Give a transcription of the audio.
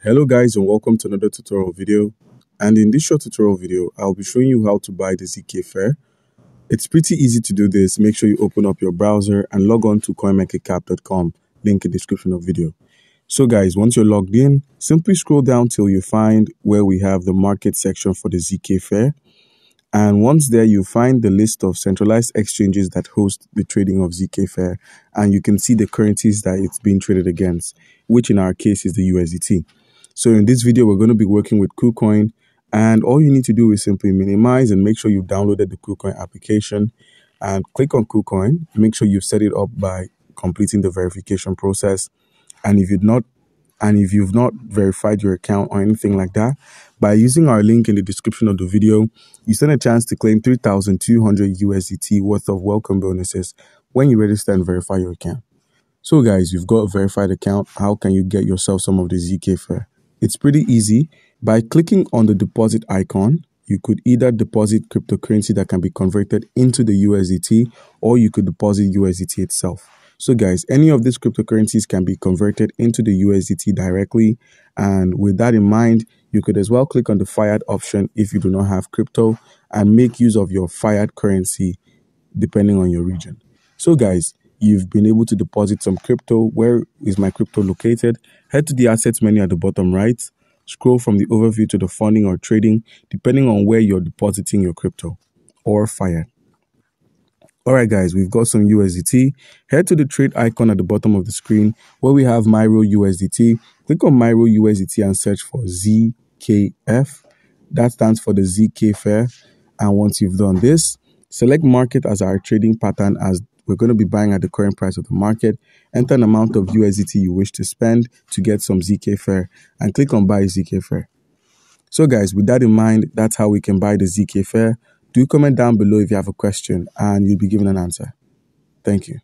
Hello guys, and welcome to another tutorial video. And in this short tutorial video, I'll be showing you how to buy the Zkfair. It's pretty easy to do this. Make sure you open up your browser and log on to coinmarketcap.com, link in the description of video. So guys, once you're logged in, simply scroll down till you find where we have the market section for the Zkfair. And once there, you find the list of centralized exchanges that host the trading of Zkfair, and you can see the currencies that it's being traded against, which in our case is the USDT. So in this video, we're going to be working with KuCoin, and all you need to do is simply minimize and make sure you've downloaded the KuCoin application and click on KuCoin. Make sure you've set it up by completing the verification process. And if you've not verified your account or anything like that, by using our link in the description of the video, you stand a chance to claim 3,200 USDT worth of welcome bonuses when you register and verify your account. So guys, you've got a verified account. How can you get yourself some of the Zkfair? It's pretty easy. By clicking on the deposit icon, you could either deposit cryptocurrency that can be converted into the USDT, or you could deposit USDT itself. So guys, any of these cryptocurrencies can be converted into the USDT directly. And with that in mind, you could as well click on the fiat option if you do not have crypto and make use of your fiat currency depending on your region. So guys, you've been able to deposit some crypto. Where is my crypto located? Head to the assets menu at the bottom right. Scroll from the overview to the funding or trading, depending on where you're depositing your crypto or fiat. Alright guys, we've got some USDT. Head to the trade icon at the bottom of the screen where we have Myro USDT. Click on Myro USDT and search for ZKF. That stands for the Zkfair. And once you've done this, select market as our trading pattern, as we're going to be buying at the current price of the market. Enter an amount of USDT you wish to spend to get some Zkfair and click on Buy Zkfair. So guys, with that in mind, that's how we can buy the Zkfair. Do comment down below if you have a question and you'll be given an answer. Thank you.